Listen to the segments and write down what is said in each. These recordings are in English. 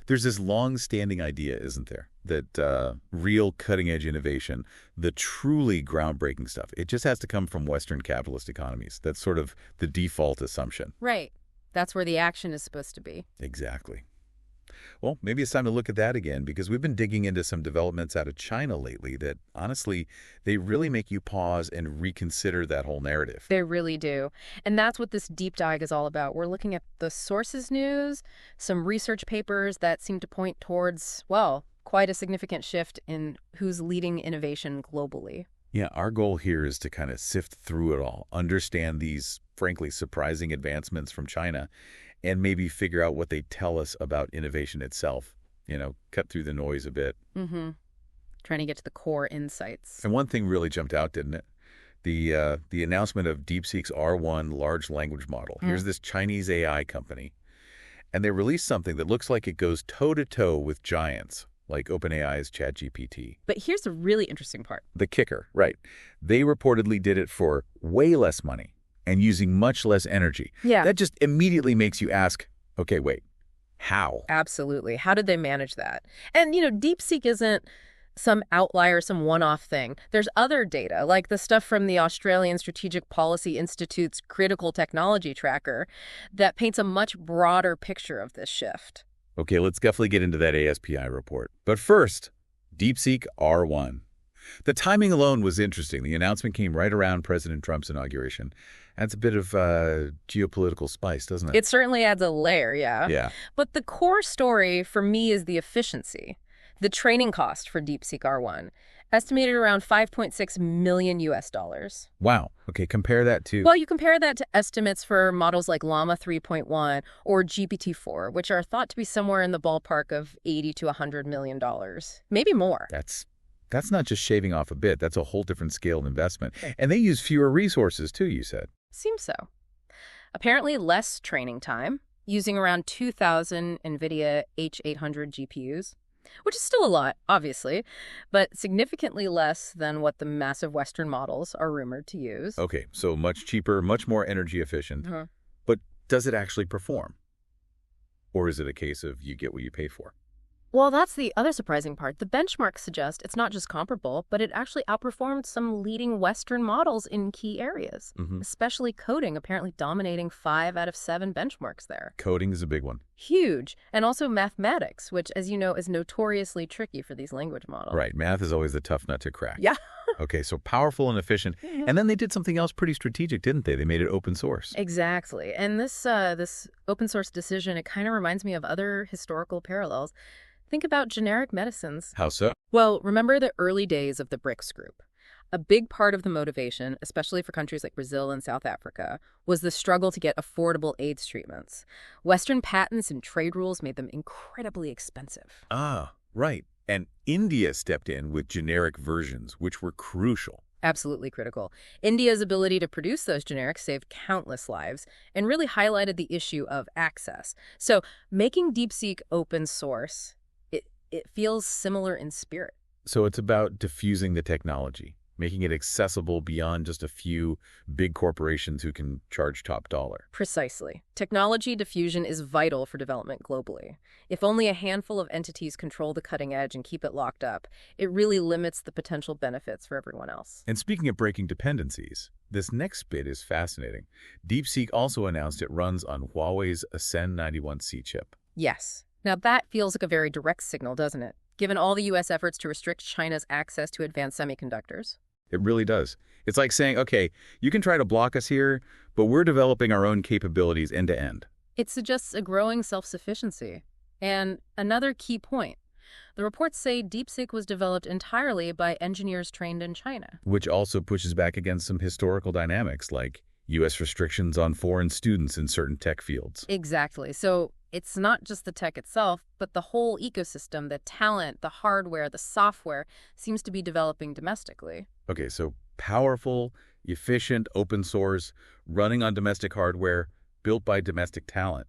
There's this long-standing idea, isn't there, that real cutting-edge innovation, the truly groundbreaking stuff, it just has to come from Western capitalist economies. That's sort of the default assumption. Right. That's where the action is supposed to be. Exactly. Well, maybe it's time to look at that again, because we've been digging into some developments out of China lately that, honestly, they really make you pause and reconsider that whole narrative. They really do. And that's what this deep dive is all about. We're looking at the sources news, some research papers that seem to point towards, well, quite a significant shift in who's leading innovation globally. Yeah, our goal here is to kind of sift through it all, understand these, frankly, surprising advancements from China, and maybe figure out what they tell us about innovation itself. Cut through the noise a bit. Mm-hmm. Trying to get to the core insights. And one thing really jumped out, didn't it? The announcement of DeepSeek's R1 large language model. Here's this Chinese AI company, and they released something that looks like it goes toe-to-toe with giants, like OpenAI's ChatGPT. But here's the really interesting part. The kicker, right. They reportedly did it for way less money and using much less energy. Yeah. That just immediately makes you ask, okay, wait, how? Absolutely. How did they manage that? And, DeepSeek isn't some outlier, some one-off thing. There's other data, like the stuff from the Australian Strategic Policy Institute's Critical Technology Tracker, that paints a much broader picture of this shift. Okay, let's definitely get into that ASPI report. But first, DeepSeek R1. The timing alone was interesting. The announcement came right around President Trump's inauguration. Adds a bit of geopolitical spice, doesn't it? It certainly adds a layer, yeah. Yeah. But the core story for me is the efficiency. The training cost for DeepSeek R1, estimated around $5.6 million US. Wow. Okay, compare that to... Well, you compare that to estimates for models like Llama 3.1 or GPT-4, which are thought to be somewhere in the ballpark of $80 to $100 million. Maybe more. That's not just shaving off a bit. That's a whole different scale of investment. And they use fewer resources, too, you said. Seems so. Apparently less training time, using around 2,000 NVIDIA H800 GPUs, which is still a lot, obviously, but significantly less than what the massive Western models are rumored to use. Okay, so much cheaper, much more energy efficient. But does it actually perform? Or is it a case of you get what you pay for? Well, that's the other surprising part. The benchmarks suggest it's not just comparable, but it actually outperformed some leading Western models in key areas, especially coding, apparently dominating 5 out of 7 benchmarks there. Coding is a big one. Huge. And also mathematics, which, as you know, is notoriously tricky for these language models. Right. Math is always the tough nut to crack. Yeah. Okay, so powerful and efficient. And then they did something else pretty strategic, didn't they? They made it open source. Exactly. And this open source decision, it kind of reminds me of other historical parallels. Think about generic medicines. How so? Well, remember the early days of the BRICS group. A big part of the motivation, especially for countries like Brazil and South Africa, was the struggle to get affordable AIDS treatments. Western patents and trade rules made them incredibly expensive. Ah, right. And India stepped in with generic versions, which were crucial. Absolutely critical. India's ability to produce those generics saved countless lives and really highlighted the issue of access. So making DeepSeek open source, it feels similar in spirit. So it's about diffusing the technology, making it accessible beyond just a few big corporations who can charge top dollar. Precisely. Technology diffusion is vital for development globally. If only a handful of entities control the cutting edge and keep it locked up, it really limits the potential benefits for everyone else. And speaking of breaking dependencies, this next bit is fascinating. DeepSeek also announced it runs on Huawei's Ascend 91C chip. Yes. Now that feels like a very direct signal, doesn't it? Given all the U.S. efforts to restrict China's access to advanced semiconductors. It really does. It's like saying, okay, you can try to block us here, but we're developing our own capabilities end to end. It suggests a growing self-sufficiency. And another key point. The reports say DeepSeek was developed entirely by engineers trained in China. Which also pushes back against some historical dynamics like U.S. restrictions on foreign students in certain tech fields. Exactly. So it's not just the tech itself, but the whole ecosystem, the talent, the hardware, the software seems to be developing domestically. Okay, so powerful, efficient, open source, running on domestic hardware, built by domestic talent.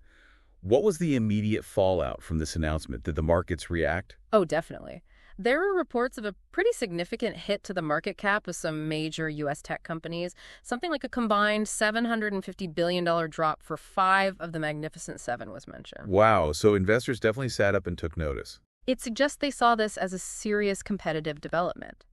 What was the immediate fallout from this announcement? Did the markets react? Oh, definitely. There were reports of a pretty significant hit to the market cap of some major U.S. tech companies, something like a combined $750 billion drop for 5 of the Magnificent Seven was mentioned. Wow, so investors definitely sat up and took notice. It suggests they saw this as a serious competitive development.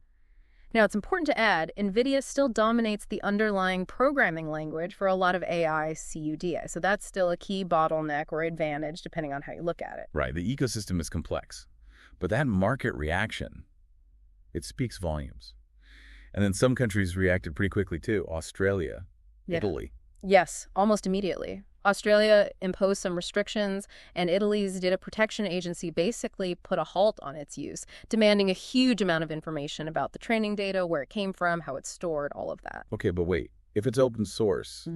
Now, it's important to add, NVIDIA still dominates the underlying programming language for a lot of AI CUDA, so that's still a key bottleneck or advantage, depending on how you look at it. Right, the ecosystem is complex. But that market reaction, it speaks volumes. And then some countries reacted pretty quickly, too. Australia, Italy. Yes, almost immediately. Australia imposed some restrictions, and Italy's data protection agency basically put a halt on its use, demanding a huge amount of information about the training data, where it came from, how it's stored, all of that. Okay, but wait. If it's open source,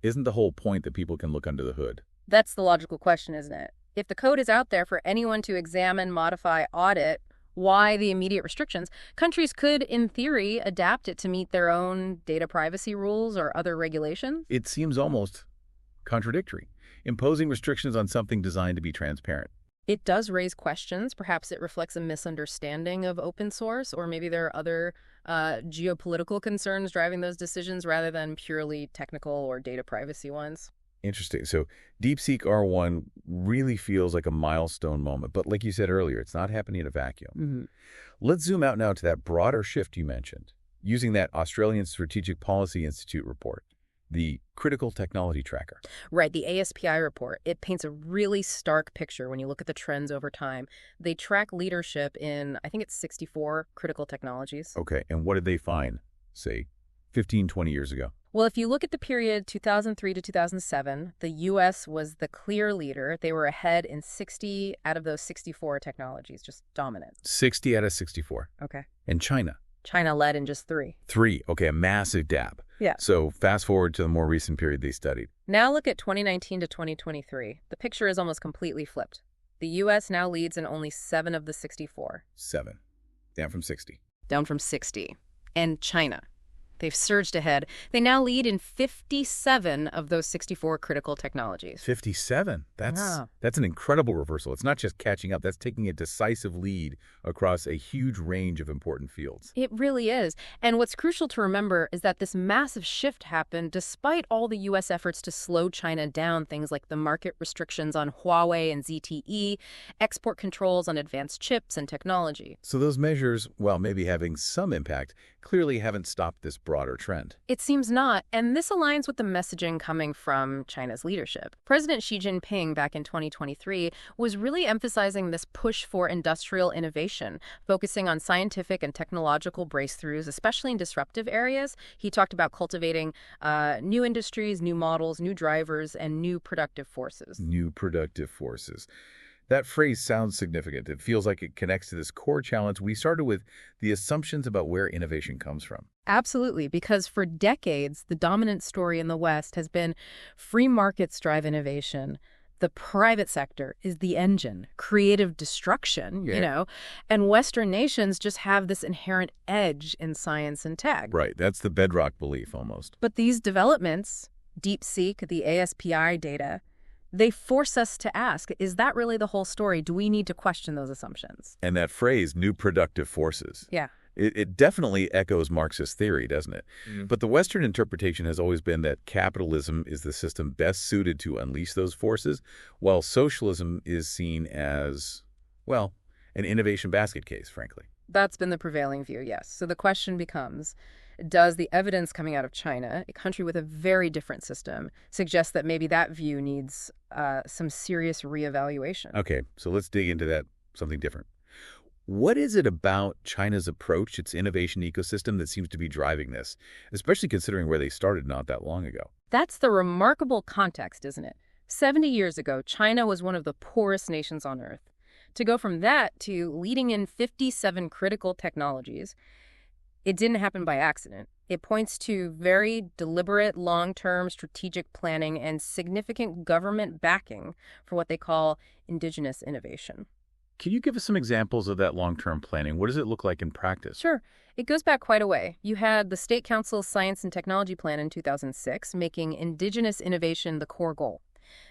isn't the whole point that people can look under the hood? That's the logical question, isn't it? If the code is out there for anyone to examine, modify, audit, why the immediate restrictions? Countries could, in theory, adapt it to meet their own data privacy rules or other regulations. It seems almost contradictory, imposing restrictions on something designed to be transparent. It does raise questions. Perhaps it reflects a misunderstanding of open source, or maybe there are other geopolitical concerns driving those decisions rather than purely technical or data privacy ones. Interesting. So DeepSeek R1 really feels like a milestone moment. But like you said earlier, it's not happening in a vacuum. Let's zoom out now to that broader shift you mentioned, using that Australian Strategic Policy Institute report, the Critical Technology Tracker. Right, the ASPI report. It paints a really stark picture when you look at the trends over time. They track leadership in, I think it's 64 critical technologies. Okay, and what did they find, say, 15, 20 years ago? Well, if you look at the period 2003 to 2007, the U.S. was the clear leader. They were ahead in 60 out of those 64 technologies, just dominant. 60 out of 64. Okay. And China? China led in just 3. 3. Okay, a massive gap. Yeah. So fast forward to the more recent period they studied. Now look at 2019 to 2023. The picture is almost completely flipped. The U.S. now leads in only 7 of the 64. 7. Down from 60. Down from 60. And China. They've surged ahead. They now lead in 57 of those 64 critical technologies. 57? That's an incredible reversal. It's not just catching up. That's taking a decisive lead across a huge range of important fields. It really is. And what's crucial to remember is that this massive shift happened despite all the U.S. efforts to slow China down, things like the market restrictions on Huawei and ZTE, export controls on advanced chips and technology. So those measures, while maybe having some impact, clearly haven't stopped this broader trend. It seems not, and this aligns with the messaging coming from China's leadership. President Xi Jinping back in 2023 was really emphasizing this push for industrial innovation, focusing on scientific and technological breakthroughs, especially in disruptive areas. He talked about cultivating new industries, new models, new drivers, and new productive forces. New productive forces. That phrase sounds significant. It feels like it connects to this core challenge we started with, the assumptions about where innovation comes from. Absolutely, because for decades, the dominant story in the West has been free markets drive innovation. The private sector is the engine, creative destruction, and Western nations just have this inherent edge in science and tech. Right, that's the bedrock belief almost. But these developments, DeepSeek, the ASPI data, they force us to ask, is that really the whole story? Do we need to question those assumptions? And that phrase, new productive forces. Yeah. It definitely echoes Marxist theory, doesn't it? But the Western interpretation has always been that capitalism is the system best suited to unleash those forces, while socialism is seen as, well, an innovation basket case, frankly. That's been the prevailing view, yes. So the question becomes, does the evidence coming out of China, a country with a very different system, suggest that maybe that view needs some serious reevaluation? Okay, so let's dig into that, something different. What is it about China's approach, its innovation ecosystem, that seems to be driving this, especially considering where they started not that long ago? That's the remarkable context, isn't it? 70 years ago, China was one of the poorest nations on Earth. To go from that to leading in 57 critical technologies, it didn't happen by accident. It points to very deliberate, long-term strategic planning and significant government backing for what they call indigenous innovation. Can you give us some examples of that long-term planning? What does it look like in practice? Sure. It goes back quite a way. You had the State Council's Science and Technology Plan in 2006, making indigenous innovation the core goal.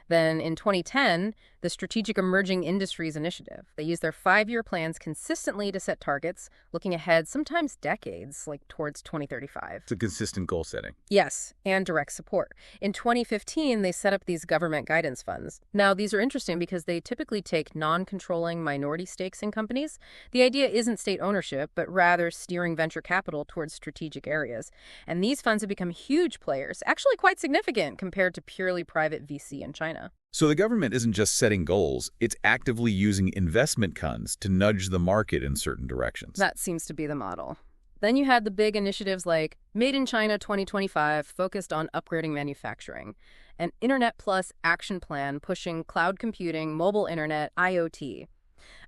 Then in 2010, the Strategic Emerging Industries Initiative. They use their 5-year plans consistently to set targets, looking ahead sometimes decades, like towards 2035. It's a consistent goal setting. Yes, and direct support. In 2015, they set up these government guidance funds. Now, these are interesting because they typically take non-controlling minority stakes in companies. The idea isn't state ownership, but rather steering venture capital towards strategic areas. And these funds have become huge players, actually quite significant compared to purely private VC in China. So the government isn't just setting goals, it's actively using investment funds to nudge the market in certain directions. That seems to be the model. Then you had the big initiatives like Made in China 2025, focused on upgrading manufacturing, and Internet Plus Action Plan pushing cloud computing, mobile internet, IoT.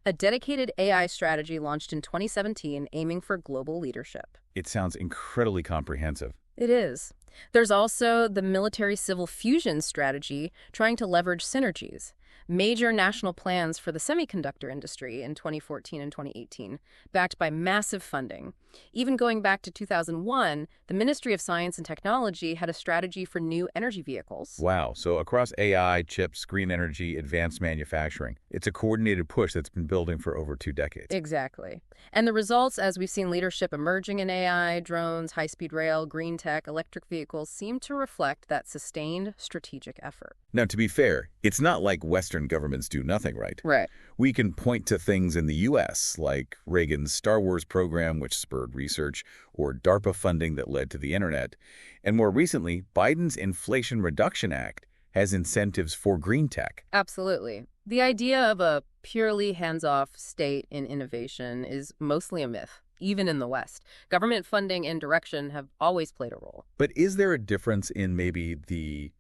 A dedicated AI strategy launched in 2017 aiming for global leadership. It sounds incredibly comprehensive. It is. There's also the military-civil fusion strategy trying to leverage synergies. Major national plans for the semiconductor industry in 2014 and 2018, backed by massive funding. Even going back to 2001, the Ministry of Science and Technology had a strategy for new energy vehicles. Wow. So across AI, chips, green energy, advanced manufacturing, it's a coordinated push that's been building for over 2 decades. Exactly. And the results, as we've seen leadership emerging in AI, drones, high-speed rail, green tech, electric vehicles, seem to reflect that sustained strategic effort. Now, to be fair, it's not like Western governments do nothing right. Right. We can point to things in the U.S., like Reagan's Star Wars program, which spurred research, or DARPA funding that led to the internet. And more recently, Biden's Inflation Reduction Act has incentives for green tech. Absolutely. The idea of a purely hands-off state in innovation is mostly a myth, even in the West. Government funding and direction have always played a role. But is there a difference in maybe the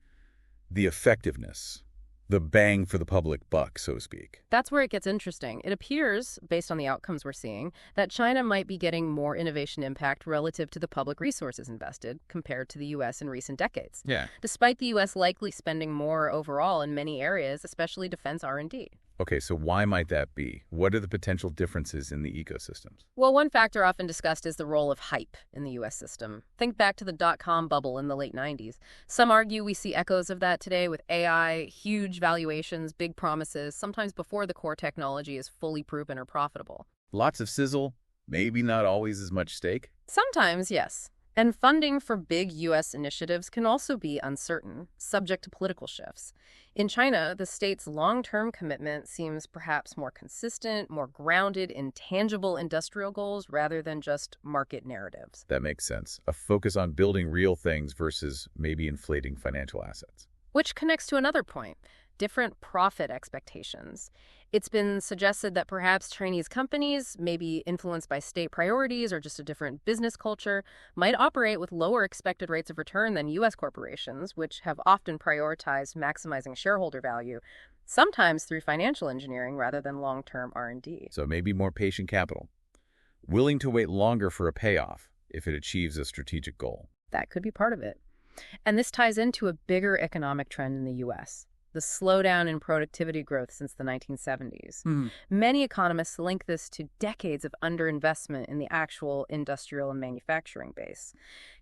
effectiveness, the bang for the public buck, so to speak? That's where it gets interesting. It appears, based on the outcomes we're seeing, that China might be getting more innovation impact relative to the public resources invested compared to the U.S. in recent decades. Yeah. Despite the U.S. likely spending more overall in many areas, especially defense R&D. Okay, so why might that be? What are the potential differences in the ecosystems? Well, one factor often discussed is the role of hype in the U.S. system. Think back to the dot-com bubble in the late 90s. Some argue we see echoes of that today with AI, huge valuations, big promises, sometimes before the core technology is fully proven or profitable. Lots of sizzle, maybe not always as much stake? Sometimes, yes. And funding for big U.S. initiatives can also be uncertain, subject to political shifts. In China, the state's long-term commitment seems perhaps more consistent, more grounded in tangible industrial goals rather than just market narratives. That makes sense. A focus on building real things versus maybe inflating financial assets. Which connects to another point, different profit expectations. It's been suggested that perhaps Chinese companies, maybe influenced by state priorities or just a different business culture, might operate with lower expected rates of return than U.S. corporations, which have often prioritized maximizing shareholder value, sometimes through financial engineering rather than long-term R&D. So maybe more patient capital, willing to wait longer for a payoff if it achieves a strategic goal. That could be part of it. And this ties into a bigger economic trend in the U.S., the slowdown in productivity growth since the 1970s. Many economists link this to decades of underinvestment in the actual industrial and manufacturing base.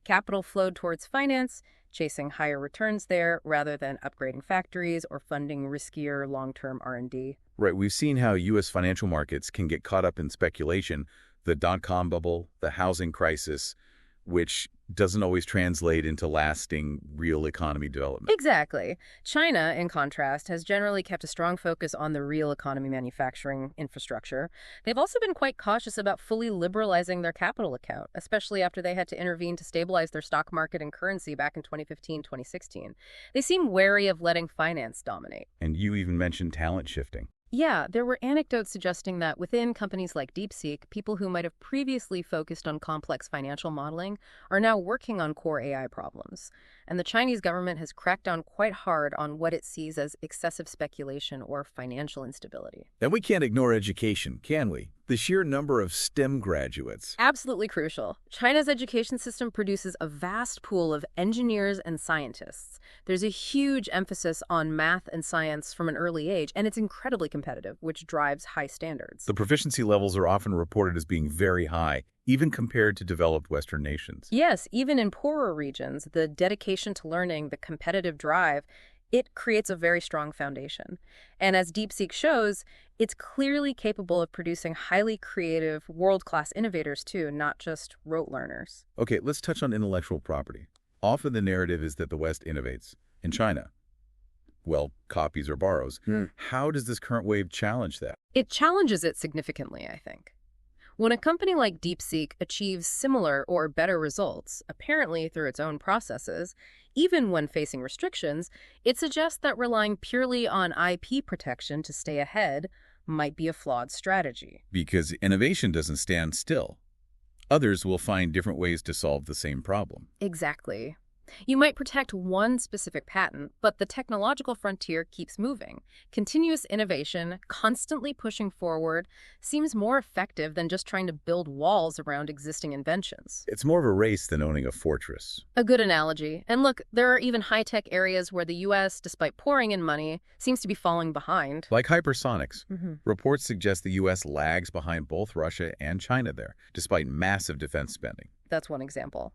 Capital flowed towards finance, chasing higher returns there rather than upgrading factories or funding riskier long-term R&D. Right, we've seen how U.S. financial markets can get caught up in speculation, the dot-com bubble, the housing crisis, which doesn't always translate into lasting real economy development. Exactly. China, in contrast, has generally kept a strong focus on the real economy manufacturing infrastructure. They've also been quite cautious about fully liberalizing their capital account, especially after they had to intervene to stabilize their stock market and currency back in 2015-2016. They seem wary of letting finance dominate. And you even mentioned talent shifting. Yeah, there were anecdotes suggesting that within companies like DeepSeek, people who might have previously focused on complex financial modeling are now working on core AI problems. And the Chinese government has cracked down quite hard on what it sees as excessive speculation or financial instability. And we can't ignore education, can we? The sheer number of STEM graduates. Absolutely crucial. China's education system produces a vast pool of engineers and scientists. There's a huge emphasis on math and science from an early age, and it's incredibly competitive, which drives high standards. The proficiency levels are often reported as being very high, even compared to developed Western nations. Yes, even in poorer regions, the dedication to learning, the competitive drive, It creates a very strong foundation. And as DeepSeek shows, it's clearly capable of producing highly creative, world-class innovators too, not just rote learners. Okay, let's touch on intellectual property. Often the narrative is that the West innovates. In China, well, copies or borrows. How does this current wave challenge that? It challenges it significantly, I think. When a company like DeepSeek achieves similar or better results, apparently through its own processes, even when facing restrictions, it suggests that relying purely on IP protection to stay ahead might be a flawed strategy. Because innovation doesn't stand still. Others will find different ways to solve the same problem. Exactly. You might protect one specific patent, but the technological frontier keeps moving. Continuous innovation, constantly pushing forward, seems more effective than just trying to build walls around existing inventions. It's more of a race than owning a fortress. A good analogy. And look, there are even high-tech areas where the U.S., despite pouring in money, seems to be falling behind. Like hypersonics. Reports suggest the U.S. lags behind both Russia and China there, despite massive defense spending. That's one example.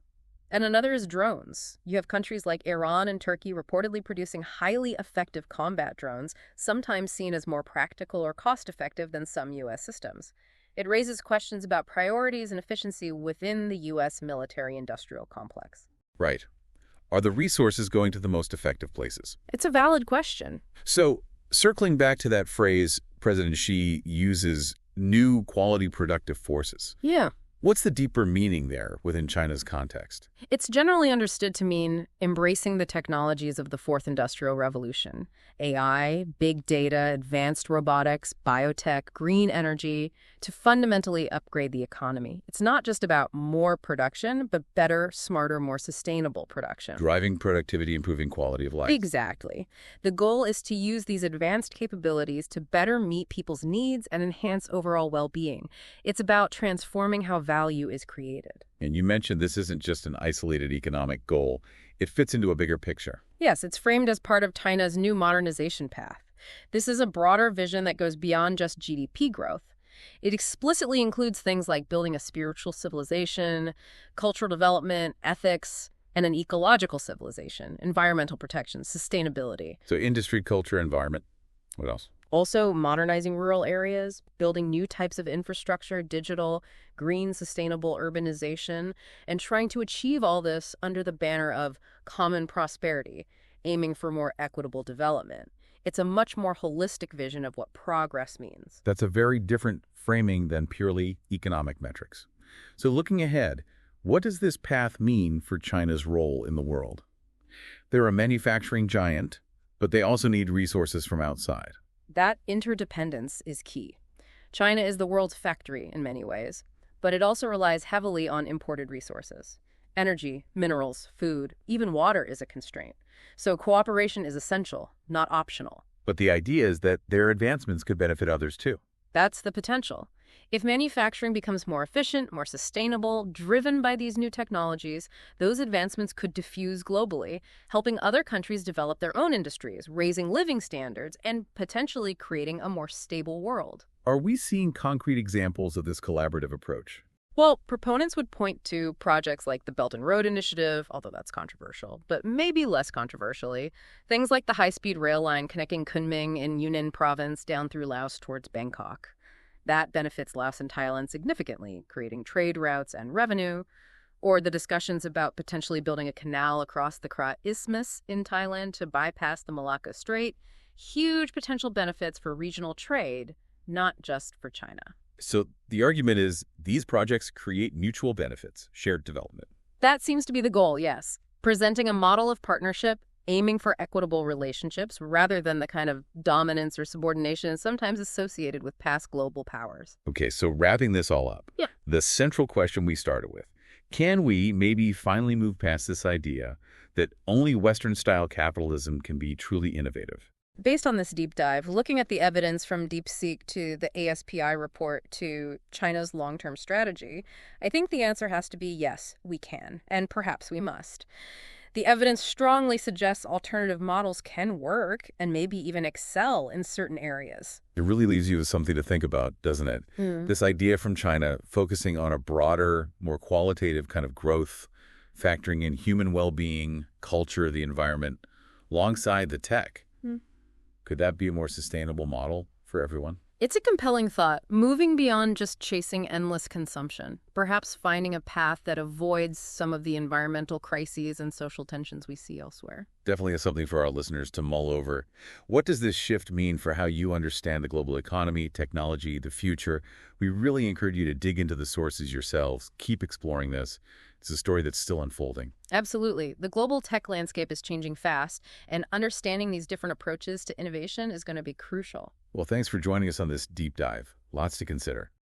And another is drones. You have countries like Iran and Turkey reportedly producing highly effective combat drones, sometimes seen as more practical or cost-effective than some U.S. systems. It raises questions about priorities and efficiency within the U.S. military-industrial complex. Right. Are the resources going to the most effective places? It's a valid question. So, circling back to that phrase President Xi uses, new quality productive forces. Yeah. What's the deeper meaning there within China's context? It's generally understood to mean embracing the technologies of the Fourth Industrial Revolution. AI, big data, advanced robotics, biotech, green energy, to fundamentally upgrade the economy. It's not just about more production, but better, smarter, more sustainable production. Driving productivity, improving quality of life. Exactly. The goal is to use these advanced capabilities to better meet people's needs and enhance overall well-being. It's about transforming how value is created. And you mentioned this isn't just an isolated economic goal. It fits into a bigger picture. Yes, it's framed as part of China's new modernization path. This is a broader vision that goes beyond just GDP growth. It explicitly includes things like building a spiritual civilization, cultural development, ethics, and an ecological civilization, environmental protection, sustainability. So industry, culture, environment. What else? Also, modernizing rural areas, building new types of infrastructure, digital, green, sustainable urbanization, and trying to achieve all this under the banner of common prosperity, aiming for more equitable development. It's a much more holistic vision of what progress means. That's a very different framing than purely economic metrics. So looking ahead, what does this path mean for China's role in the world? They're a manufacturing giant, but they also need resources from outside. That interdependence is key. China is the world's factory in many ways, but it also relies heavily on imported resources. Energy, minerals, food, even water is a constraint. So cooperation is essential, not optional. But the idea is that their advancements could benefit others too. That's the potential. If manufacturing becomes more efficient, more sustainable, driven by these new technologies, those advancements could diffuse globally, helping other countries develop their own industries, raising living standards, and potentially creating a more stable world. Are we seeing concrete examples of this collaborative approach? Well, proponents would point to projects like the Belt and Road Initiative, although that's controversial, but maybe less controversially, things like the high-speed rail line connecting Kunming in Yunnan province down through Laos towards Bangkok. That benefits Laos and Thailand significantly, creating trade routes and revenue, or the discussions about potentially building a canal across the Kra Isthmus in Thailand to bypass the Malacca Strait. Huge potential benefits for regional trade, not just for China. So the argument is these projects create mutual benefits, shared development. That seems to be the goal, yes. Presenting a model of partnership, aiming for equitable relationships rather than the kind of dominance or subordination sometimes associated with past global powers. Okay, so wrapping this all up, the central question we started with, can we maybe finally move past this idea that only Western-style capitalism can be truly innovative? Based on this deep dive, looking at the evidence from DeepSeek to the ASPI report to China's long-term strategy, I think the answer has to be yes, we can, and perhaps we must. The evidence strongly suggests alternative models can work and maybe even excel in certain areas. It really leaves you with something to think about, doesn't it? This idea from China focusing on a broader, more qualitative kind of growth, factoring in human well-being, culture, the environment, alongside the tech. Hmm. Could that be a more sustainable model for everyone? It's a compelling thought, moving beyond just chasing endless consumption, perhaps finding a path that avoids some of the environmental crises and social tensions we see elsewhere. Definitely is something for our listeners to mull over. What does this shift mean for how you understand the global economy, technology, the future? We really encourage you to dig into the sources yourselves. Keep exploring this. It's a story that's still unfolding. Absolutely. The global tech landscape is changing fast, and understanding these different approaches to innovation is going to be crucial. Well, thanks for joining us on this deep dive. Lots to consider.